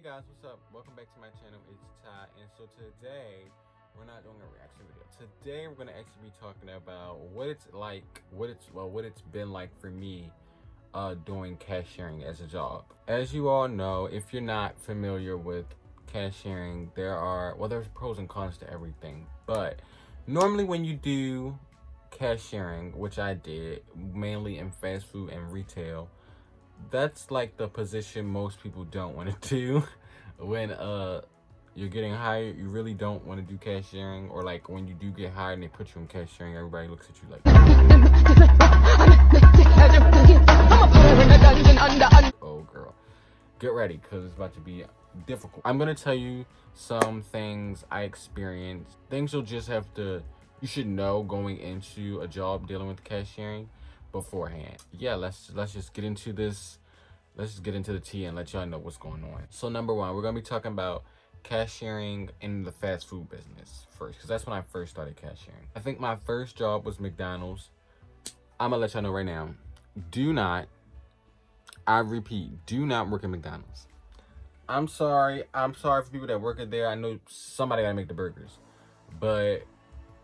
guys, what's up? Welcome back to my channel. It's Ty, and so today we're not doing a reaction video. Today we're gonna actually be talking about what it's like, what it's been like for me doing cashiering as a job. As you all know, if you're not familiar with cashiering, there's pros and cons to everything. But normally when you do cashiering, which I did mainly in fast food and retail, that's like the position most people don't want to do when you're getting hired. You really don't want to do cashiering, or like when you do get hired and they put you in cashiering, everybody looks at you like, oh girl, get ready because it's about to be difficult. I'm gonna tell you some things I experienced, things you should know going into a job dealing with cashiering beforehand. Yeah, let's just get into this. Let's just get into the tea and let y'all know what's going on. So number one, we're gonna be talking about cashiering in the fast food business first, because that's when I first started cashiering. I think my first job was McDonald's. I'm gonna let y'all know right now, I repeat, do not work at McDonald's. I'm sorry for people that work at there. I know somebody gotta make the burgers, but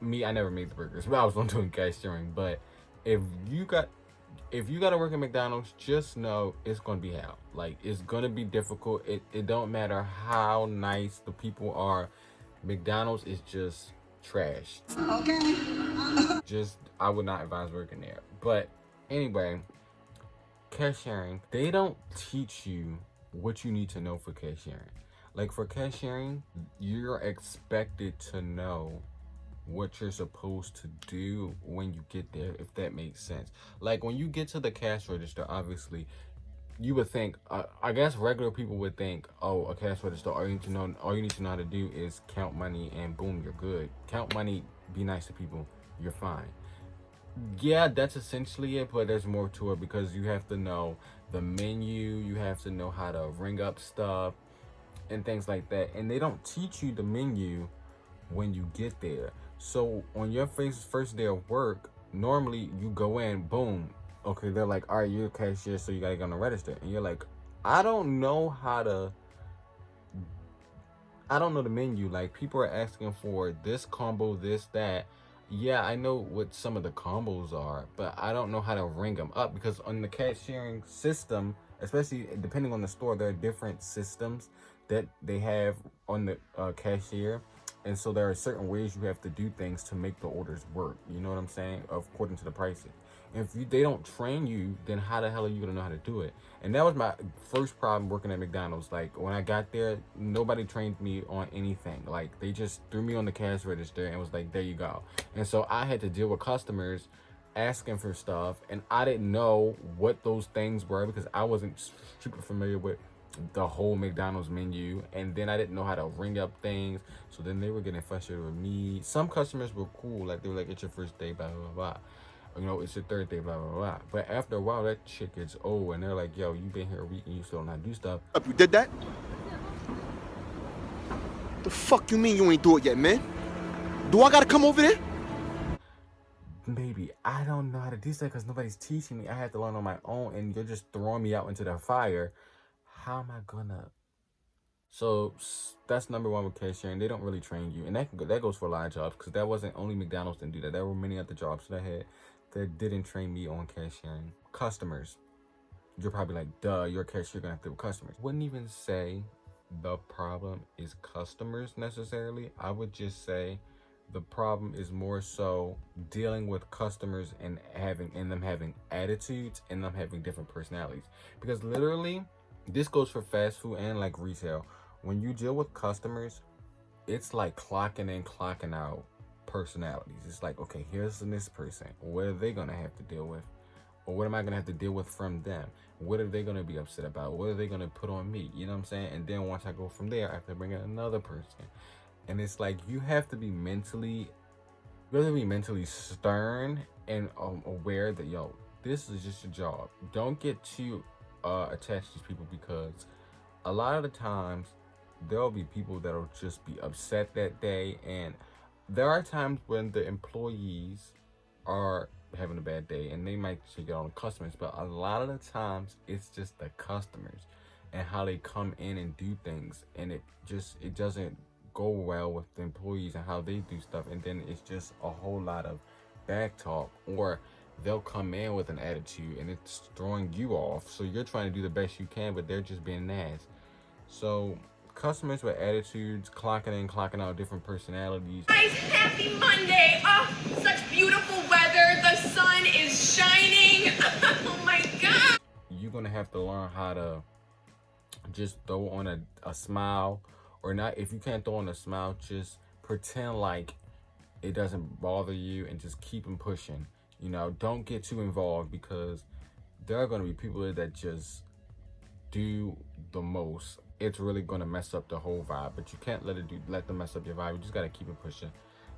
me, I never made the burgers, but I was doing cashiering. But if you gotta work at McDonald's, just know it's gonna be hell. Like, it's gonna be difficult. It don't matter how nice the people are. McDonald's is just trash. Okay. I would not advise working there. But anyway, cashiering, they don't teach you what you need to know for cashiering. Like, for cashiering, you're expected to know what you're supposed to do when you get there, if that makes sense. Like, when you get to the cash register, obviously you would think, I guess regular people would think, oh, a cash register, all you need to know how to do is count money and boom, you're good. Count money, be nice to people, you're fine. Yeah, that's essentially it, but there's more to it, because you have to know the menu, you have to know how to ring up stuff and things like that, and they don't teach you the menu when you get there. So on your first day of work, normally you go in, boom, okay, they're like, all right, you're a cashier, so you gotta go on the register, and you're like, I don't know the menu. Like, people are asking for this combo, this, that. Yeah, I know what some of the combos are, but I don't know how to ring them up, because on the cashiering system, especially depending on the store, there are different systems that they have on the cashier. And so there are certain ways you have to do things to make the orders work. You know what I'm saying? According to the pricing. If they don't train you, then how the hell are you gonna know how to do it? And that was my first problem working at McDonald's. Like, when I got there, nobody trained me on anything. Like, they just threw me on the cash register and was like, there you go. And so I had to deal with customers asking for stuff, and I didn't know what those things were, because I wasn't super familiar with the whole McDonald's menu, and then I didn't know how to ring up things. So then they were getting frustrated with me. Some customers were cool, like they were like, it's your first day, blah blah blah, you know, it's your third day, blah blah blah. But after a while, that shit gets old, and they're like, yo, you've been here a week and you still don't know how to do stuff. You did that? The fuck you mean you ain't do it yet, man? Do I gotta come over there? Maybe I don't know how to do stuff because nobody's teaching me. I had to learn on my own, and you're just throwing me out into the fire. How am I gonna? So that's number one with cashiering. They don't really train you, and that goes for a lot of jobs, because that wasn't only McDonald's didn't do that. There were many other jobs that I had that didn't train me on cashiering. Customers, you're probably like, duh, you're a cashier, gonna have to deal with customers. Wouldn't even say the problem is customers necessarily. I would just say the problem is more so dealing with customers and them having attitudes and them having different personalities. Because literally, this goes for fast food and like retail. When you deal with customers, it's like clocking in, clocking out personalities. It's like, okay, here's this person. What are they gonna have to deal with? Or what am I gonna have to deal with from them? What are they gonna be upset about? What are they gonna put on me? You know what I'm saying? And then once I go from there, I have to bring in another person. And it's like, you have to be mentally stern and aware that, yo, this is just a job. Don't get too attached to people, because a lot of the times there'll be people that'll just be upset that day, and there are times when the employees are having a bad day and they might take it on the customers, but a lot of the times it's just the customers. and how they come in and do things, and it doesn't go well with the employees and how they do stuff, and then it's just a whole lot of back talk, or they'll come in with an attitude and it's throwing you off, so you're trying to do the best you can, but they're just being nice. So customers with attitudes, clocking in, clocking out, different personalities. Nice, happy Monday. Oh, such beautiful weather. The sun is shining. Oh my God. You're gonna have to learn how to just throw on a smile, or not. If you can't throw on a smile, just pretend like it doesn't bother you and just keep them pushing. You know, don't get too involved, because there are going to be people that just do the most. It's really going to mess up the whole vibe, but you can't let them mess up your vibe. You just got to keep it pushing.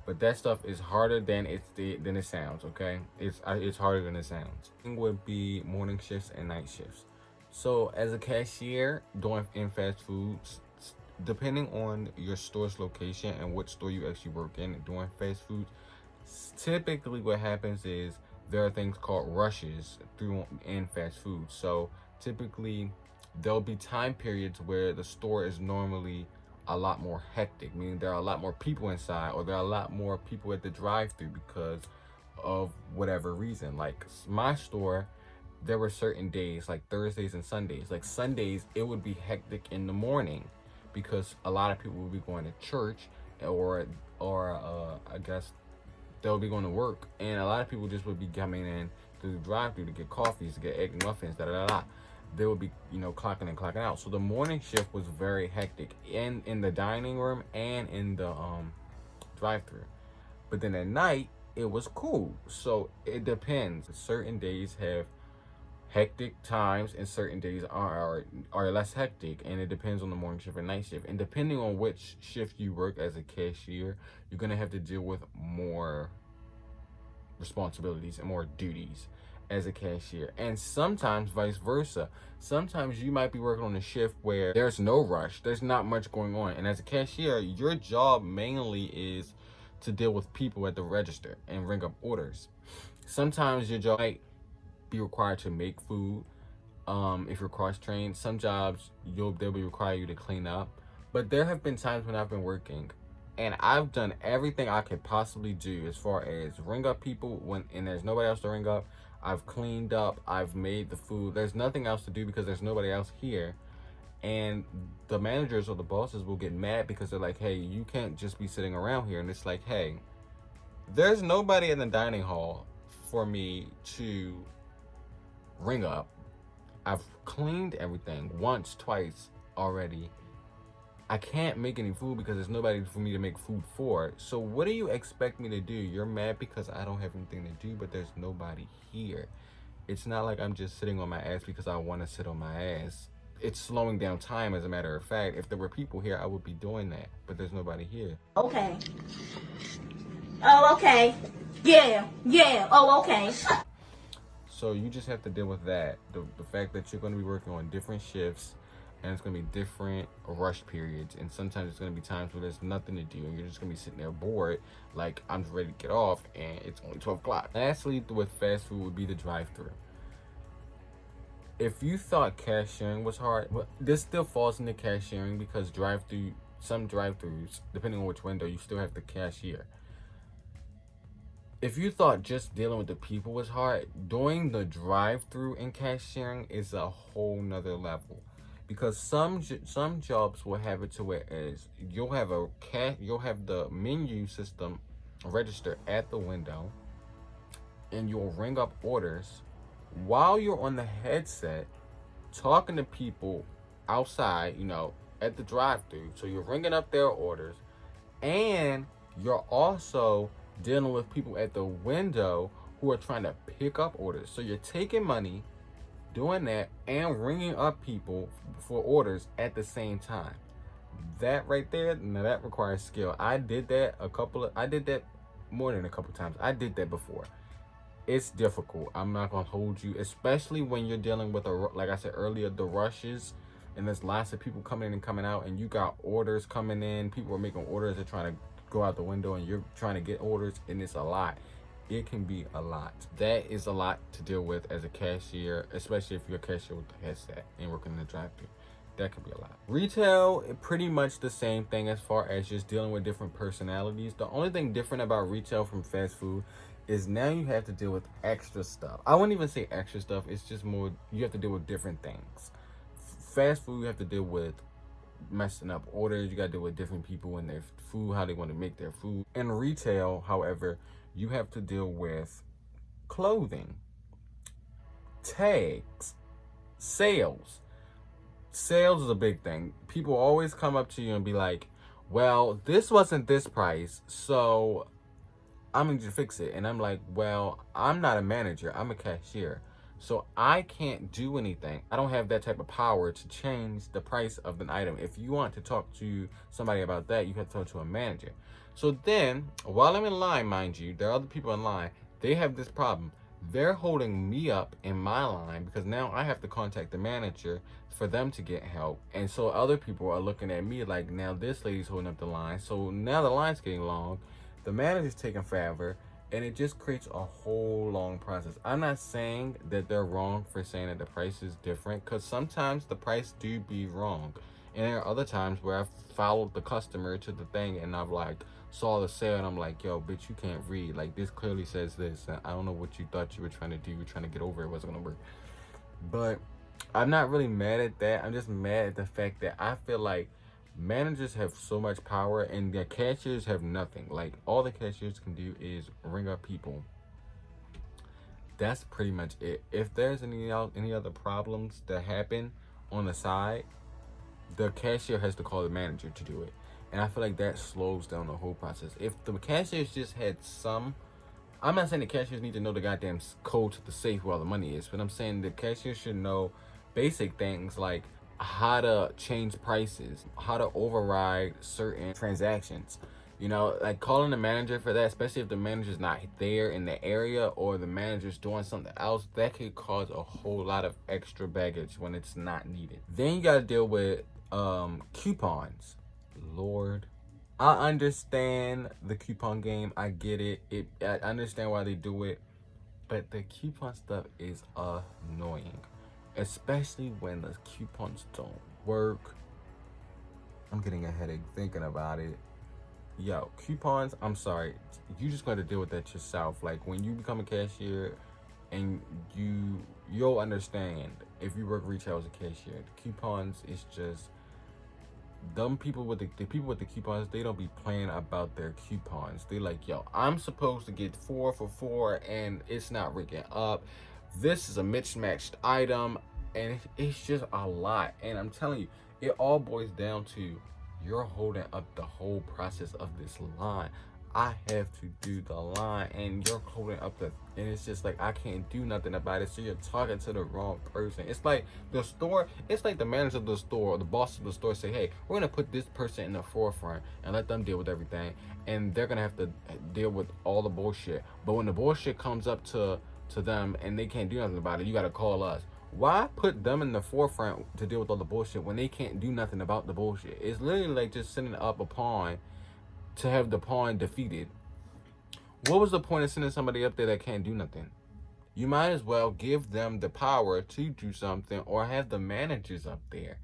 But that stuff is harder than it sounds. Okay, it's harder than it sounds. Thing would be morning shifts and night shifts. So as a cashier doing in fast foods, depending on your store's location and what store you actually work in doing fast foods, typically what happens is there are things called rushes in fast food. So typically there'll be time periods where the store is normally a lot more hectic, meaning there are a lot more people inside, or there are a lot more people at the drive-thru because of whatever reason. Like my store, there were certain days like Thursdays and Sundays. Like Sundays, it would be hectic in the morning because a lot of people would be going to church, or I guess they'll be going to work, and a lot of people just would be coming in to the drive-thru to get coffees, to get egg muffins, They would be, clocking in, clocking out. So the morning shift was very hectic in the dining room and in the drive-thru. But then at night, it was cool. So it depends. Certain days have hectic times and certain days are less hectic, and it depends on the morning shift and night shift. And depending on which shift you work as a cashier, you're gonna have to deal with more responsibilities and more duties as a cashier, and sometimes vice versa. Sometimes you might be working on a shift where there's no rush, there's not much going on, and as a cashier, your job mainly is to deal with people at the register and ring up orders. Sometimes your job might be required to make food. If you're cross-trained, some jobs they'll be require you to clean up. But there have been times when I've been working and I've done everything I could possibly do as far as ring up people and there's nobody else to ring up. I've cleaned up, I've made the food. There's nothing else to do because there's nobody else here. And the managers or the bosses will get mad because they're like, hey, you can't just be sitting around here. And it's like, hey, there's nobody in the dining hall for me to ring up. I've cleaned everything once, twice already. I can't make any food because there's nobody for me to make food for. So what do you expect me to do? You're mad because I don't have anything to do, but there's nobody here. It's not like I'm just sitting on my ass because I want to sit on my ass. It's slowing down time, as a matter of fact. If there were people here, I would be doing that, but there's nobody here. Okay. Oh, okay. Yeah. Oh, okay. So you just have to deal with that. The fact that you're going to be working on different shifts, and it's going to be different rush periods, and sometimes it's going to be times where there's nothing to do and you're just going to be sitting there bored, like I'm ready to get off and it's only 12 o'clock. Lastly, with fast food would be the drive-thru. If you thought cashiering was hard, well, this still falls into cashiering because some drive-thrus, depending on which window, you still have the cashier. If you thought just dealing with the people was hard, doing the drive-thru and cashiering is a whole nother level. Because some jobs will have it to where you'll have the menu system register at the window, and you'll ring up orders while you're on the headset talking to people outside, at the drive-thru. So you're ringing up their orders, and you're also dealing with people at the window who are trying to pick up orders. So you're taking money, doing that, and ringing up people for orders at the same time. That right there, now that requires skill. I did that more than a couple times. I did that before. It's difficult. I'm not gonna hold you, especially when you're dealing with like I said earlier, the rushes, and there's lots of people coming in and coming out, and you got orders coming in. People are making orders. They're trying to go out the window, and you're trying to get orders, and it's a lot. It can be a lot. That is a lot to deal with as a cashier, especially if you're a cashier with the headset and working in the drive-thru. That could be a lot. Retail, pretty much the same thing as far as just dealing with different personalities. The only thing different about retail from fast food is now you have to deal with extra stuff. I wouldn't even say extra stuff. It's just more, you have to deal with different things. Fast food, you have to deal with messing up orders. You got to deal with different people and their food, how they want to make their food. In retail, however, you have to deal with clothing, tags, sales. Sales is a big thing. People always come up to you and be like, well, this wasn't this price, so I'm going to fix it. And I'm like, well, I'm not a manager. I'm a cashier. So I can't do anything. I don't have that type of power to change the price of an item. If you want to talk to somebody about that, you have to talk to a manager. So then, while I'm in line, mind you, there are other people in line. They have this problem. They're holding me up in my line because now I have to contact the manager for them to get help. And so other people are looking at me like, now this lady's holding up the line. So now the line's getting long. The manager's taking forever. And it just creates a whole long process. I'm not saying that they're wrong for saying that the price is different, because sometimes the price do be wrong. And there are other times where I've followed the customer to the thing and I've like saw the sale and I'm like, yo, bitch, you can't read. Like, this clearly says this. And I don't know what you thought you were trying to do. You were trying to get over it. It wasn't gonna work. But I'm not really mad at that. I'm just mad at the fact that I feel like managers have so much power and the cashiers have nothing. Like, all the cashiers can do is ring up people. That's pretty much it. If there's any other problems that happen on the side, the cashier has to call the manager to do it. And I feel like that slows down the whole process. If the cashiers just had some, I'm not saying the cashiers need to know the goddamn code to the safe where all the money is, but I'm saying the cashiers should know basic things like how to change prices, how to override certain transactions. You know, like calling the manager for that, especially if the manager's not there in the area or the manager's doing something else, that could cause a whole lot of extra baggage when it's not needed. Then you gotta deal with coupons. Lord, I understand the coupon game. I get it. I understand why they do it, but the coupon stuff is annoying, especially when the coupons don't work. I'm getting a headache thinking about it. Yo, coupons, I'm sorry, you just got to deal with that yourself. Like, when you become a cashier, and you'll understand if you work retail as a cashier, the coupons is just dumb. People with the people with the coupons, they don't be playing about their coupons. They like, yo, I'm supposed to get 4 for $4 and it's not rigging up. This is a mismatched item, and it's just a lot. And I'm telling you, it all boils down to you're holding up the whole process of this line. I have to do the line, and you're holding up and it's just like I can't do nothing about it. So you're talking to the wrong person. It's like the store, it's like the manager of the store or the boss of the store say, hey, we're gonna put this person in the forefront and let them deal with everything, and they're gonna have to deal with all the bullshit. But when the bullshit comes up to them and they can't do nothing about it, you gotta call us. Why put them in the forefront to deal with all the bullshit when they can't do nothing about the bullshit? It's literally like just sending up a pawn to have the pawn defeated. What was the point of sending somebody up there that can't do nothing? You might as well give them the power to do something, or have the managers up there.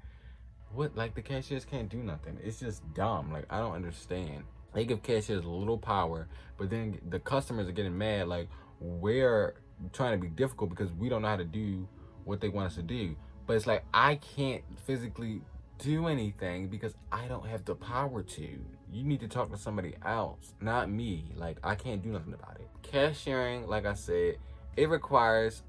What, like, the cashiers can't do nothing? It's just dumb. Like, I don't understand. They give cashiers a little power, but then the customers are getting mad. Like, we're trying to be difficult because we don't know how to do what they want us to do. But it's like, I can't physically do anything because I don't have the power to. You need to talk to somebody else, not me. Like, I can't do nothing about it. Cashiering, like I said, it requires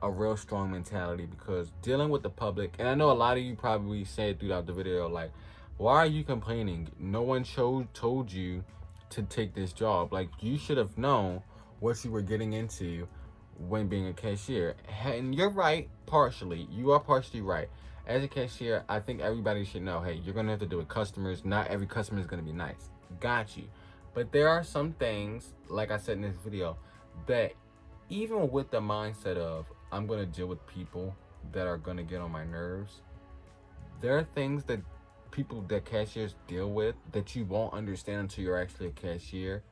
a real strong mentality, because dealing with the public, and I know a lot of you probably said throughout the video, like, why are you complaining? No one told you to take this job. Like, you should have known what you were getting into when being a cashier. And you're right, partially. You are partially right. As a cashier, I think everybody should know, hey, you're going to have to deal with customers. Not every customer is going to be nice. Got you. But there are some things, like I said in this video, that even with the mindset of, I'm going to deal with people that are going to get on my nerves, there are things that cashiers deal with that you won't understand until you're actually a cashier,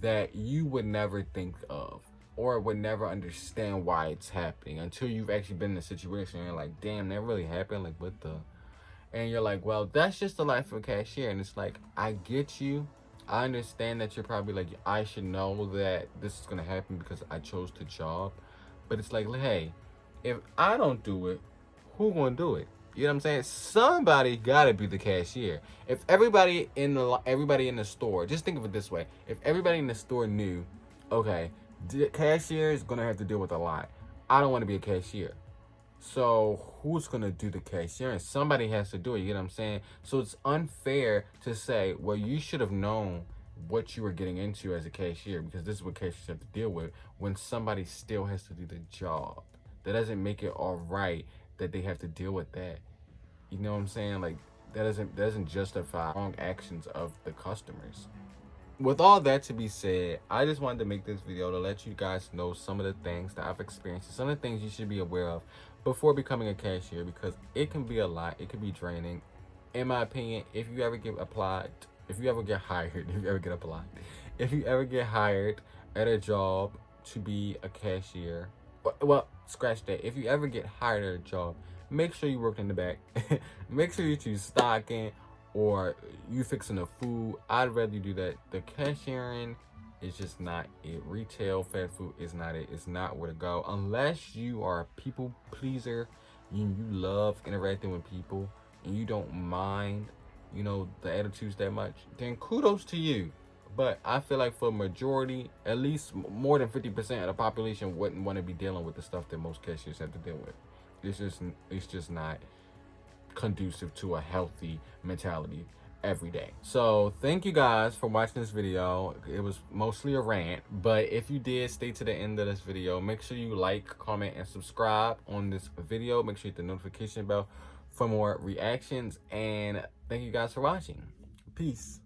that you would never think of, or would never understand why it's happening until you've actually been in a situation and you're like, damn, that really happened. Like, what the And you're like, well, that's just the life of a cashier. And it's like, I get you. I understand that you're probably like, I should know that this is going to happen because I chose the job. But it's like, hey, if I don't do it, who going to do it? You know what I'm saying? Somebody got to be the cashier. If everybody in the store, just think of it this way. If everybody in the store knew, okay, the cashier is going to have to deal with a lot. I don't want to be a cashier. So who's gonna do the cashiering? Somebody has to do it, you know what I'm saying? So it's unfair to say, well, you should have known what you were getting into as a cashier, because this is what cashiers have to deal with, when somebody still has to do the job. That doesn't make it all right that they have to deal with that. You know what I'm saying? Like, that doesn't justify wrong actions of the customers. With all that to be said, I just wanted to make this video to let you guys know some of the things that I've experienced, some of the things you should be aware of before becoming a cashier, because it can be a lot. It can be draining. In my opinion, if you ever get hired, if you ever get hired at a job to be a cashier, well, scratch that. If you ever get hired at a job, make sure you work in the back. Make sure you choose stocking or you fixing the food. I'd rather you do that. The cashiering is just not it. Retail fast food is not it. It's not where to go unless you are a people pleaser and you love interacting with people and you don't mind, you know, the attitudes that much. Then kudos to you. But I feel like for a majority, at least more than 50% of the population wouldn't want to be dealing with the stuff that most cashiers have to deal with. It's just not conducive to a healthy mentality every day. So thank you guys for watching this video. It was mostly a rant, but if you did stay to the end of this video, make sure you like, comment, and subscribe on this video. Make sure you hit the notification bell for more reactions, and thank you guys for watching. Peace.